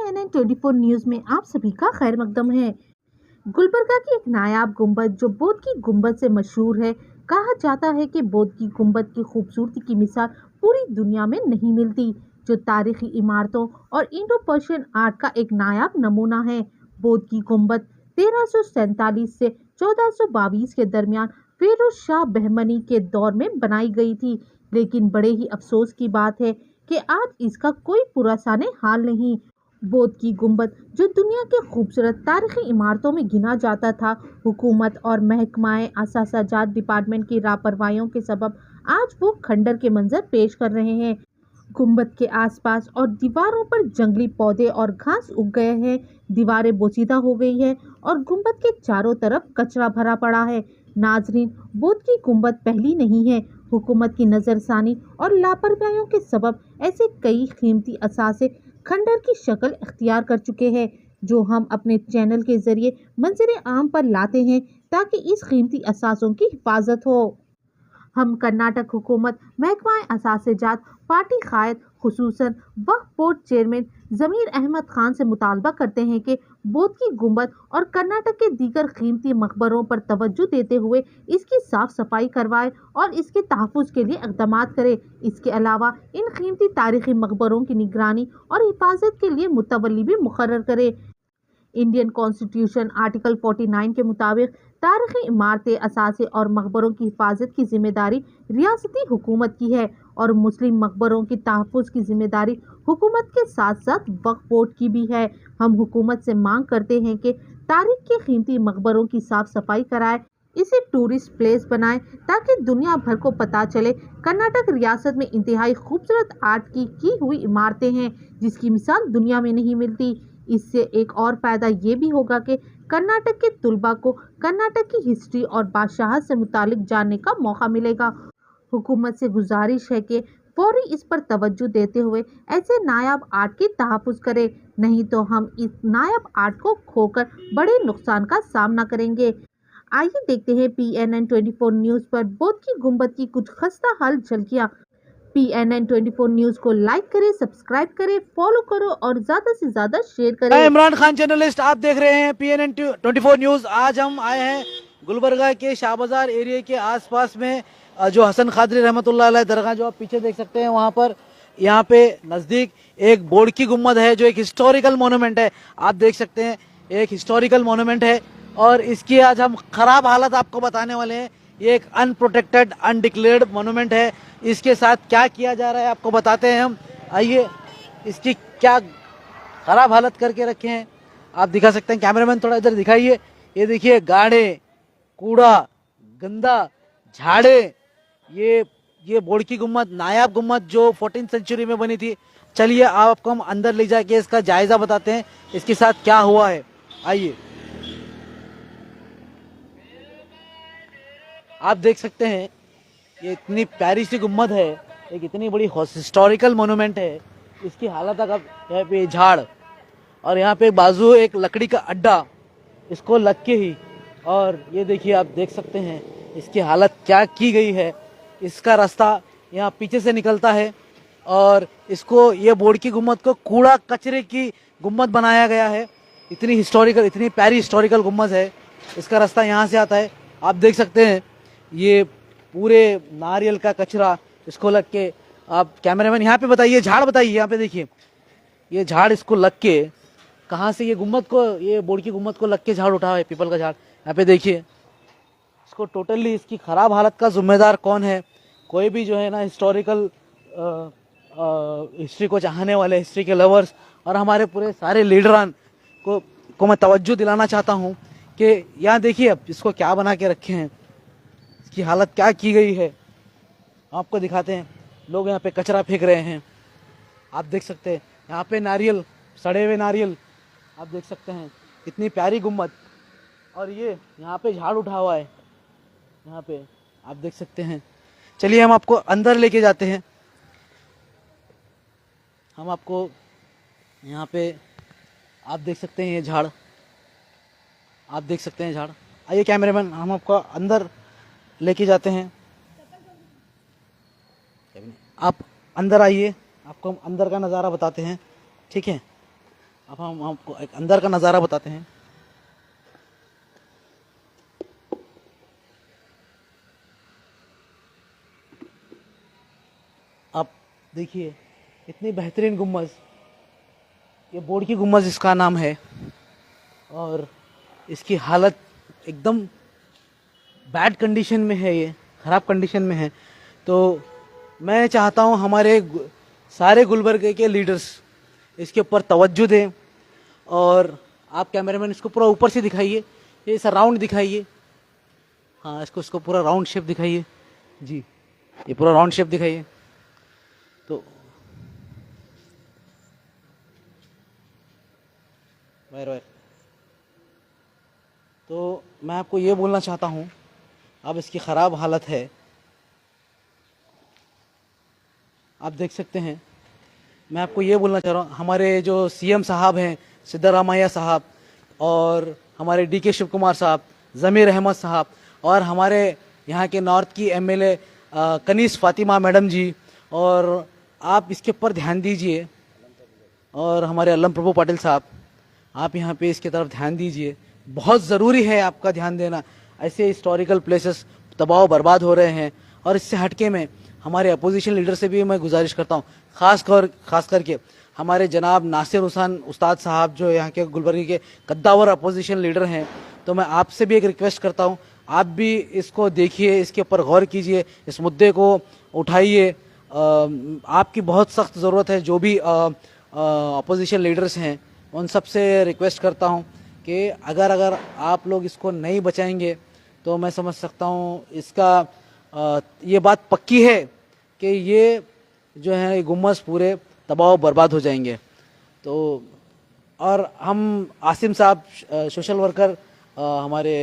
PNN24 news में आप सभी का खैर मकदम है। गुलबर्गा की एक नायाब गुंबद जो बोध की गुंबद से मशहूर है। कहा जाता है कि बोध की गुंबद की खूबसूरती की मिसाल पूरी दुनिया में नहीं मिलती, जो तारीखी इमारतों और इंडो पर्शियन आर्ट का एक नायाब नमूना है। बोध की गुंबद 1347 से 1422 के दरमियान फिरोज शाह बहमनी के दौर में बनाई गई थी, लेकिन बड़े ही अफसोस की बात है कि आज इसका कोई पुरासाने हाल नहीं। बोध की गुंबद जो दुनिया के खूबसूरत तारीखी इमारतों में गिना जाता था, हुकूमत और महकमाए असासाजात डिपार्टमेंट की लापरवाहियों के सबब आज वो खंडर के मंजर पेश कर रहे हैं। गुंबद के आसपास और दीवारों पर जंगली पौधे और घास उग गए हैं, दीवारें बोसीदा हो गई है और गुंबद के चारों तरफ कचरा भरा पड़ा है। नाजरीन, बोध की गुंबद पहली नहीं है। हुकूमत की नजरसानी और लापरवाहियों के सबब ऐसे कई कीमती असासे खंडर की शक्ल इख्तियार कर चुके हैं, जो हम अपने चैनल के जरिए मंजर आम पर लाते हैं ताकि इस कीमती असासों की हिफाजत हो। हम कर्नाटक हुकूमत, महकमा असासेजात, पार्टी कायद, खुसूसन वक्फ बोर्ड चेयरमैन जमीर अहमद खान से मुतालबा करते हैं कि बोध की गुंबद और कर्नाटक के दीगर कीमती मकबरों पर तवज्जो देते हुए इसकी साफ सफाई करवाए और इसके तहफ़्फ़ुज़ के लिए इक़दाम करे। इसके अलावा इन कीमती तारीखी मकबरों की निगरानी और हिफाजत के लिए मुतवल्ली भी मुकर्रर करे। इंडियन कॉन्स्टिट्यूशन आर्टिकल 49 के मुताबिक तारीखी इमारतें, असासे और मकबरों की हिफाजत की जिम्मेदारी रियासती हुकूमत की है और मुस्लिम मकबरों की तहफ़्फ़ुज़ की जिम्मेदारी हुकूमत के साथ साथ वक्फ बोर्ड की भी है। हम हुकूमत से मांग करते हैं कि तारीख के कीमती मकबरों की साफ सफाई कराए, इसे टूरिस्ट प्लेस बनाए ताकि दुनिया भर को पता चले कर्नाटक रियासत में इंतहाई खूबसूरत आर्ट की हुई इमारतें हैं, जिसकी मिसाल दुनिया में नहीं मिलती। इससे एक और फायदा ये भी होगा कि कर्नाटक के तुलबा को कर्नाटक की हिस्ट्री और बादशाहत से मुतालिक जानने का मौका मिलेगा। हुकूमत से गुजारिश है कि फौरी इस पर तवज्जो देते हुए ऐसे नायाब आर्ट की तहफ़्फ़ुज़ करे, नहीं तो हम इस नायाब आर्ट को खोकर बड़े नुकसान का सामना करेंगे। आइए देखते हैं PNN24 न्यूज़ पर बोध की गुंबद की कुछ खस्ता हाल झलकियाँ। PNN24 न्यूज़ को लाइक करें, सब्सक्राइब करें, फॉलो करो और ज़्यादा से ज़्यादा शेयर करें। मैं इमरान खान जर्नलिस्ट, आप देख रहे हैं PNN24 न्यूज़। आज हम आए हैं गुलबर्गा के शाह बाजार एरिया के आसपास में जो हसन खादरी रहमतुल्लाह अलैह दरगाह जो आप पीछे देख सकते हैं, वहाँ पर यहाँ पे नज़दीक एक बोर्ड की गुम्मद है जो एक हिस्टोरिकल मोनूमेंट है। आप देख सकते हैं एक हिस्टोरिकल मोनूमेंट है और इसकी आज हम ख़राब हालत आपको बताने वाले हैं। ये एक अनप्रोटेक्टेड अनडिक्लेयर्ड मोनूमेंट है। इसके साथ क्या किया जा रहा है आपको बताते हैं हम। आइए, इसकी क्या खराब हालत करके रखे हैं आप दिखा सकते हैं। कैमरामैन थोड़ा इधर दिखाइए। ये देखिए, गाड़े, कूड़ा, गंदा, झाड़े। ये बोर्ड की गुम्मद, नायाब गुम्मद जो 14th सेंचुरी में बनी थी। चलिए आपको हम अंदर ले जाके इसका जायजा बताते हैं, इसके साथ क्या हुआ है। आइए, आप देख सकते हैं ये इतनी प्यारी सी गुम्मद है, एक इतनी बड़ी हिस्टोरिकल मोनूमेंट है। इसकी हालत अगर यहाँ पे झाड़ और यहाँ पे बाजू एक लकड़ी का अड्डा, इसको लग के ही, और ये देखिए आप देख सकते हैं इसकी हालत क्या की गई है। इसका रास्ता यहाँ पीछे से निकलता है और इसको, ये बोर्ड की गुम्मद को कूड़ा कचरे की गुम्मद बनाया गया है। इतनी हिस्टोरिकल, इतनी प्यारी हिस्टोरिकल गुम्मद है। इसका रास्ता यहाँ से आता है। आप देख सकते हैं ये पूरे नारियल का कचरा इसको लग के, आप कैमरामैन यहाँ पे बताइए, झाड़ बताइए, यहाँ पे देखिए ये झाड़ इसको लग के, कहाँ से ये गुम्मद को, ये बोर्ड की गुम्मद को लग के झाड़ उठा है, पीपल का झाड़। यहाँ पे देखिए इसको टोटली, इसकी खराब हालत का जिम्मेदार कौन है। कोई भी जो है ना हिस्टोरिकल हिस्ट्री को चाहने वाले, हिस्ट्री के लवर्स और हमारे पूरे सारे लीडरान को मैं तवज्जो दिलाना चाहता हूँ कि यहाँ देखिए अब इसको क्या बना के रखे हैं, इसकी हालत क्या की गई है। आपको दिखाते हैं, लोग यहाँ पे कचरा फेंक रहे हैं। आप देख सकते हैं यहाँ पे नारियल, सड़े हुए नारियल आप देख सकते हैं। इतनी प्यारी गुम्मद, और ये यहाँ पे झाड़ उठा हुआ है, यहाँ पे आप देख सकते हैं। चलिए हम आपको अंदर लेके जाते हैं। हम आपको यहाँ पे, आप देख सकते हैं ये झाड़, आप देख सकते हैं झाड़। आइए कैमरामैन, हम आपको अंदर लेके जाते हैं। आप अंदर आइए, आपको हम अंदर का नज़ारा बताते हैं, ठीक है। अब हम आपको एक अंदर का नज़ारा बताते हैं। आप देखिए इतनी बेहतरीन गुम्बज, ये बोर्ड की गुम्बज इसका नाम है, और इसकी हालत एकदम बैड कंडीशन में है, ये ख़राब कंडीशन में है। तो मैं चाहता हूँ हमारे सारे गुलबर्गे के लीडर्स इसके ऊपर तवज्जो दें, और आप कैमरामैन इसको पूरा ऊपर से दिखाइए, ये ऐसा राउंड दिखाइए। हाँ, इसको पूरा राउंड शेप दिखाइए जी, ये पूरा राउंड शेप दिखाइए। तो तो मैं आपको ये बोलना चाहता हूँ, अब इसकी ख़राब हालत है, आप देख सकते हैं। मैं आपको ये बोलना चाह रहा हूँ, हमारे जो सीएम साहब हैं सिद्धरामैया साहब, और हमारे डीके शिव कुमार साहब, ज़मीर अहमद साहब, और हमारे यहाँ के नॉर्थ की एमएलए कनीस फातिमा मैडम जी, और आप इसके ऊपर ध्यान दीजिए, और हमारे अलम प्रभु पाटिल साहब, आप यहाँ पे इसकी तरफ ध्यान दीजिए। बहुत ज़रूरी है आपका ध्यान देना। ऐसे हिस्टोरिकल प्लेसेस तबाह बर्बाद हो रहे हैं, और इससे हटके में हमारे अपोजिशन लीडर से भी मैं गुजारिश करता हूँ, खास करके हमारे जनाब नासिर हुसैन उस्ताद साहब, जो यहाँ के गुलबर्गे के कद्दावर अपोजिशन लीडर हैं। तो मैं आपसे भी एक रिक्वेस्ट करता हूँ, आप भी इसको देखिए, इसके ऊपर गौर कीजिए, इस मुद्दे को उठाइए। आपकी बहुत सख्त ज़रूरत है। जो भी अपोजिशन लीडर्स हैं उन सब से रिक्वेस्ट करता हूँ कि अगर आप लोग इसको नहीं बचाएंगे तो मैं समझ सकता हूँ इसका ये बात पक्की है कि ये जो है ये गुम्बद पूरे तबाह बर्बाद हो जाएंगे। तो और हम आसिम साहब सोशल वर्कर, हमारे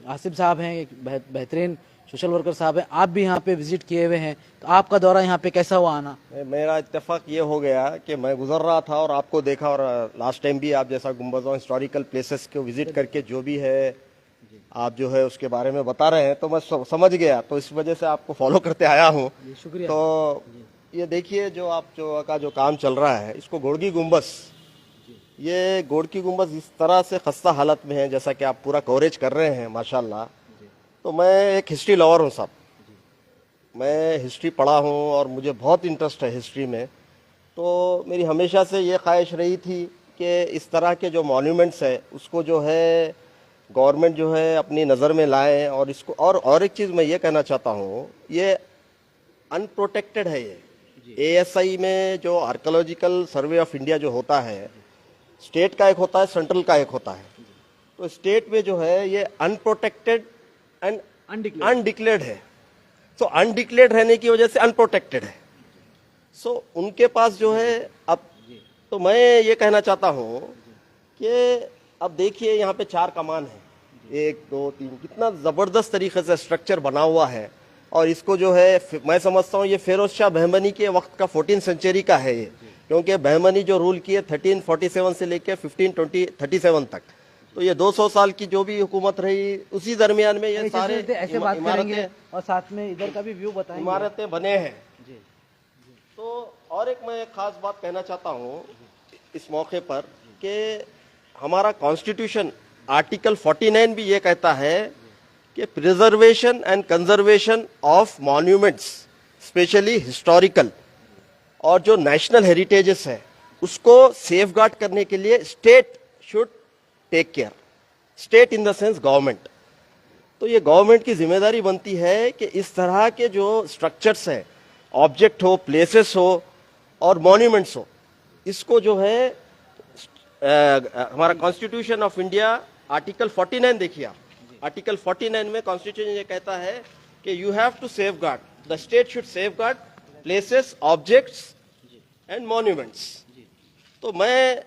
आसिम साहब हैं, एक बेहतरीन सोशल वर्कर साहब हैं, आप भी यहाँ पे विजिट किए हुए हैं, तो आपका दौरा यहाँ पे कैसा हुआ आना? मेरा इत्तेफाक ये हो गया कि मैं गुजर रहा था और आपको देखा, और लास्ट टाइम भी आप जैसा गुम्बदों हिस्टोरिकल प्लेसेस को विजिट करके जो भी है आप जो है उसके बारे में बता रहे हैं, तो मैं समझ गया, तो इस वजह से आपको फॉलो करते आया हूँ। शुक्रिया। तो ये देखिए जो काम चल रहा है, इसको गोड़की गुम्बद, ये गोड़की गुम्बद इस तरह से खस्ता हालत में है, जैसा कि आप पूरा कवरेज कर रहे हैं माशाल्लाह। तो मैं एक हिस्ट्री लवर हूँ साहब, मैं हिस्ट्री पढ़ा हूँ और मुझे बहुत इंटरेस्ट है हिस्ट्री में। तो मेरी हमेशा से ये ख्वाहिश रही थी कि इस तरह के जो मॉन्यूमेंट्स है उसको जो है गवर्नमेंट जो है अपनी नज़र में लाए, और इसको और एक चीज़ मैं ये कहना चाहता हूँ, ये अनप्रोटेक्टेड है। ये एएसआई में जो आर्कियोलॉजिकल सर्वे ऑफ इंडिया जो होता है, स्टेट का एक होता है, सेंट्रल का एक होता है। तो स्टेट में जो है ये अनप्रोटेक्टेड एंड अनडिक्लेयर्ड है। सो अनडिक्लेयर्ड रहने की वजह से अनप्रोटेक्टेड है। सो उनके पास जो है अब, तो मैं ये कहना चाहता हूँ कि अब देखिए यहाँ पे 4 कमान है, 1 2 3, कितना ज़बरदस्त तरीके से स्ट्रक्चर बना हुआ है। और इसको जो है मैं समझता हूँ ये फिरोज शाह बहमनी के वक्त का 14th सेंचुरी का है ये, क्योंकि बहमनी जो रूल किए 1347 से लेकर 1537 तक, तो ये 200 साल की जो भी हुकूमत रही उसी दरमियान में ये सारे ऐसे बात करेंगे, और साथ में इधर का भी व्यू बताएंगे, इमारतें बने हैं। तो और एक मैं खास बात कहना चाहता हूँ इस मौके पर कि हमारा कॉन्स्टिट्यूशन आर्टिकल 49 भी ये कहता है कि preservation and conservation of monuments, specially historical और जो नेशनल हेरिटेजेस है, उसको सेफगार्ड करने के लिए state should take care. State in the sense government. तो ये गवर्नमेंट की जिम्मेदारी बनती है कि इस तरह के जो स्ट्रक्चर्स हैं, ऑब्जेक्ट हो, प्लेसेस हो और मॉन्यूमेंट्स हो, इसको जो है हमारा कॉन्स्टिट्यूशन ऑफ इंडिया आर्टिकल 49 देखिए आप, आर्टिकल 49 में कॉन्स्टिट्यूशन ये कहता है कि you have to safeguard, the state should safeguard places, objects and monuments. तो मैं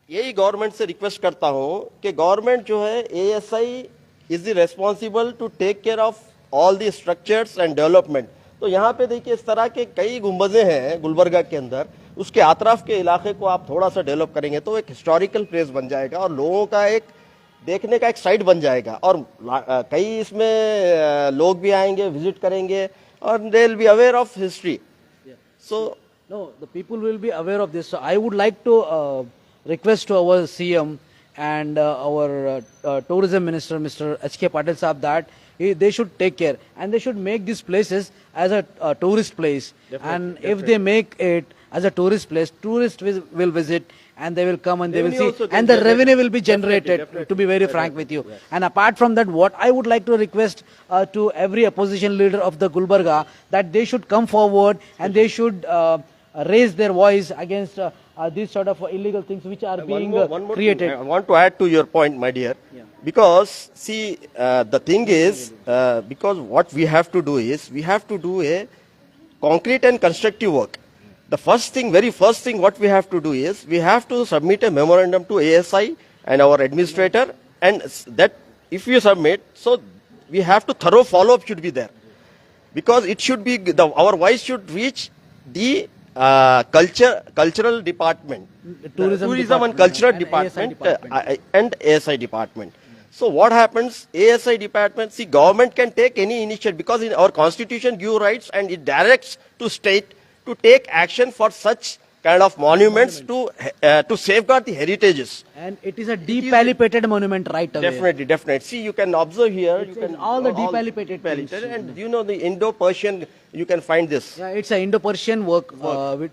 यही गवर्नमेंट से रिक्वेस्ट करता हूं कि गवर्नमेंट जो है ASI is the responsible to take care of all the structures and development. तो यहाँ पे देखिए इस तरह के कई गुंबदें हैं गुलबर्गा के अंदर, उसके आतराफ के इलाके को आप थोड़ा सा डेवलप करेंगे तो एक हिस्टोरिकल प्लेस बन जाएगा और लोगों का एक देखने का एक साइट बन जाएगा, और कई इसमें लोग भी आएंगे, विजिट करेंगे, और they will be aware of history. So no, the people will be aware of this. So I would like to request to our CM and our tourism minister, Mr. H.K. Patil Saab, that they should take care and they should make these places as a tourist place. And if they make it as a tourist place, tourists will visit and they will come and they will Revenue see, also and the generated. revenue will be generated. Definitely. To be very frank with you, and apart from that, what I would like to request to every opposition leader of the Gulbarga, that they should come forward and they should raise their voice against these sort of illegal things which are being One more created. thing I want to add to your point, my dear. Because see, the thing is, because what we have to do is, we have to do a concrete and constructive work. The very first thing what we have to do is, we have to submit a memorandum to ASI and our administrator, and that if you submit, so we have to thorough follow-up should be there. Because it should be, our voice should reach the cultural department, Tourism and department, cultural and ASI department, department. and ASI department. So what happens, ASI department, see, government can take any initiative, because in our constitution give rights and it directs to state to take action for such kind of monuments to safeguard the heritages. And it is a depalliated monument right away. Definitely. See, you can observe here. It's all the depalliated things. And you know the Indo-Persian, you can find this. Yeah, it's an Indo-Persian work,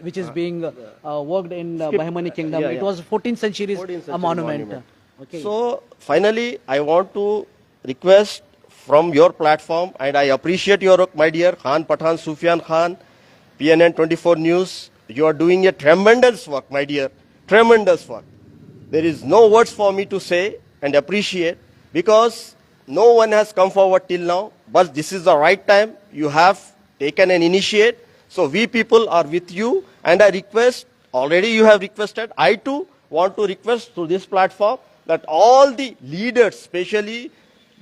which is being worked in Bahmani Kingdom. Yeah, It yeah. was 14th century, 14th a century monument. Okay. So finally, I want to request from your platform, and I appreciate your work, my dear Khan Pathan Sufyan Khan, PNN 24 News. You are doing a tremendous work, my dear. Tremendous work. There is no words for me to say and appreciate, because no one has come forward till now. But this is the right time. You have taken an initiate. So we people are with you, and I request, already you have requested, I too want to request through this platform that all the leaders, especially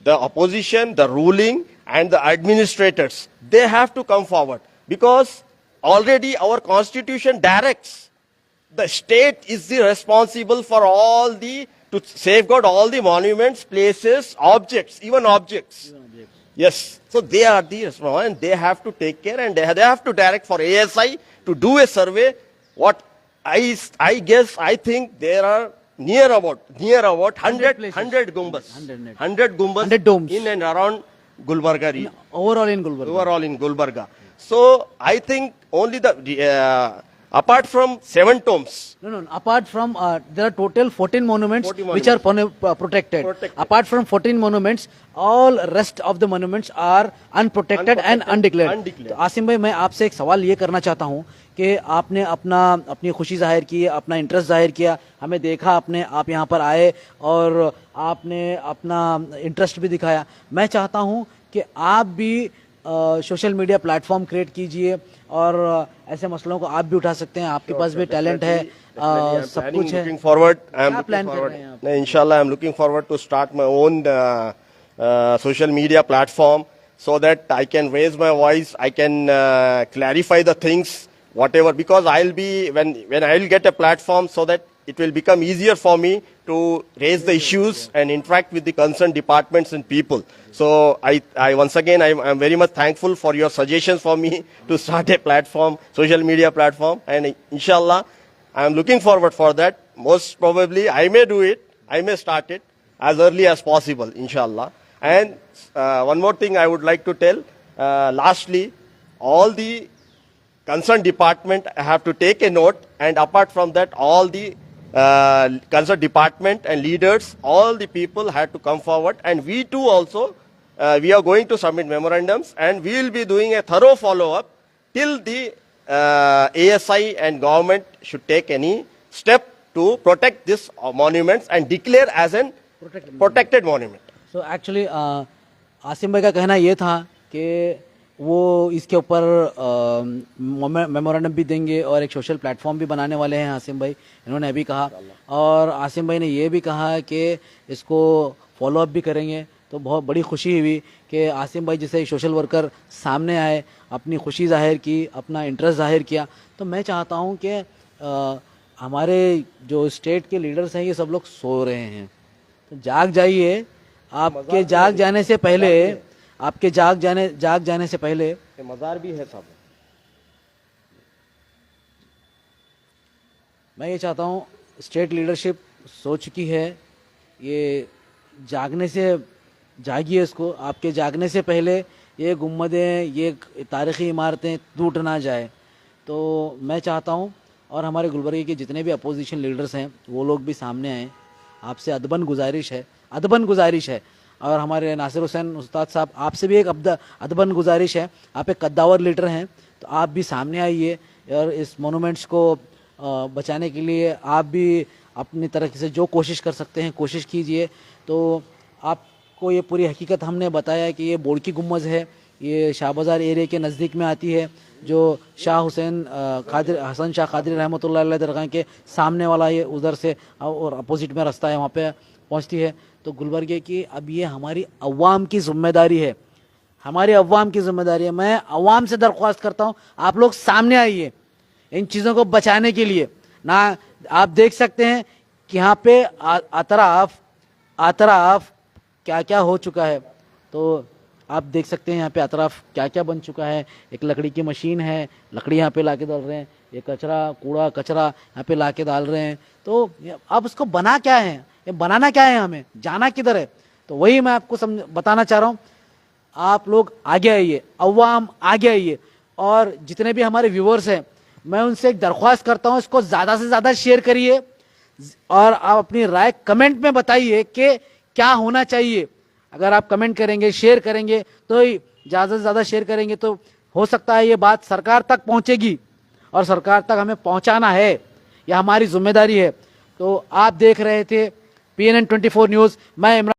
the opposition, the ruling, and the administrators, they have to come forward, because already our constitution directs the state is the responsible for all the, to safeguard all the monuments, places, objects, even objects. Yes, so they are the responsible, and they have to take care, and they have to direct for ASI to do a survey. What I guess, I think there are near about 100 places. 100 gumbas, 100 gumbas 100 domes. in and around Gulbarga region. Overall in Gulbarga. Overall in Gulbarga. So I think only apart from 7 tombs. No. Apart from, there are total 14 monuments 14 which are protected. Apart from 14 monuments, all rest of the monuments are unprotected and undeclared. तो आसिम भाई, मैं आपसे एक सवाल ये करना चाहता हूँ कि आपने अपनी खुशी जाहिर की, अपना इंटरेस्ट जाहिर किया, हमें देखा आप यहाँ पर आए और आपने अपना इंटरेस्ट भी दिखाया. मैं चाहता हूँ कि आप भी सोशल मीडिया प्लेटफॉर्म क्रिएट कीजिए और ऐसे मसलों को आप भी उठा सकते हैं. आपके पास भी टैलेंट है, सब कुछ है. Looking forward, I am क्या looking प्लान कर forward. रहे हैं आप? No, inshallah, I am looking forward to start my own social media platform, so that I can raise my voice, I can clarify the things, whatever, because I'll be, when I'll get a platform, so that it will become easier for me to raise the issues and interact with the concerned departments and people. So I once again, I'm very much thankful for your suggestions for me to start a platform, social media platform, and inshallah, I'm looking forward for that. Most probably, I may do it, I may start it as early as possible, inshallah. And one more thing I would like to tell, lastly, all the concerned department have to take a note, and apart from that, all the concerned department and leaders, all the people had to come forward, and we too also, we are going to submit memorandums, and we will be doing a thorough follow-up till the ASI and government should take any step to protect this monuments and declare as an protected monument. So actually, Asim भाई का कहना ये था कि वो इसके ऊपर memorandum भी देंगे और एक सोशल प्लेटफॉर्म भी बनाने वाले हैं. आसिम भाई इन्होंने अभी कहा, और आसिम भाई ने ये भी कहा कि इसको फॉलोअप भी करेंगे. तो बहुत बड़ी खुशी हुई कि आसिम भाई जैसे सोशल वर्कर सामने आए, अपनी खुशी जाहिर की, अपना इंटरेस्ट जाहिर किया. तो मैं चाहता हूँ कि हमारे जो स्टेट के लीडर्स हैं ये सब लोग सो रहे हैं, तो जाग जाइए. आपके जाग जाने से पहले मज़ार भी है साहब. मैं ये चाहता हूँ स्टेट लीडरशिप सो चुकी है, ये जागने से जागी है, इसको आपके जागने से पहले ये गुम्बदें, ये तारीख़ी इमारतें टूट ना जाए। तो मैं चाहता हूँ और हमारे गुलबर्गे के जितने भी अपोजिशन लीडर्स हैं वो लोग भी सामने आएँ। आपसे अदबन गुजारिश है और हमारे नासिर हुसैन उस्ताद साहब, आपसे भी एक अदबन गुजारिश है। आप एक कद्दावर लीडर हैं, तो आप भी सामने आइए और इस मोनूमेंट्स को बचाने के लिए आप भी अपनी तरह से जो कोशिश कर सकते हैं कोशिश कीजिए। तो आपको ये पूरी हकीकत हमने बताया है कि ये बोर्ड की गुम्बद है, ये शाह बाज़ार एरिया के नज़दीक में आती है, जो शाह हुसैन हसन शाह कादरी रहमतुल्लाह अलैह दरगाह के सामने वाला ये उधर से और अपोजिट में रास्ता है, वहाँ पे पहुँचती है। तो गुलबर्गे की अब ये हमारी अवाम की जिम्मेदारी है, मैं अवाम से दरख्वास्त करता हूँ, आप लोग सामने आइए इन चीज़ों को बचाने के लिए ना। आप देख सकते हैं कि यहाँ पे अतराफ क्या क्या हो चुका है। तो आप देख सकते हैं यहाँ पे अतराफ क्या क्या बन चुका है। एक लकड़ी की मशीन है, लकड़ी यहाँ पे लाके डाल रहे हैं, ये कूड़ा कचरा यहाँ पे लाके डाल रहे हैं। तो अब उसको बनाना क्या है, हमें जाना किधर है? तो वही मैं आपको बताना चाह रहा हूँ। आप लोग आगे आइए, अवाम आगे आइए, और जितने भी हमारे व्यूवर्स हैं मैं उनसे एक दरख्वास्त करता हूँ, इसको ज़्यादा से ज़्यादा शेयर करिए और आप अपनी राय कमेंट में बताइए कि क्या होना चाहिए। अगर आप कमेंट करेंगे, शेयर करेंगे, तो ज़्यादा से ज़्यादा शेयर करेंगे तो हो सकता है ये बात सरकार तक पहुँचेगी, और सरकार तक हमें पहुँचाना है, यह हमारी जिम्मेदारी है। तो आप देख रहे थे PNN 24 न्यूज़, मैं इमरान।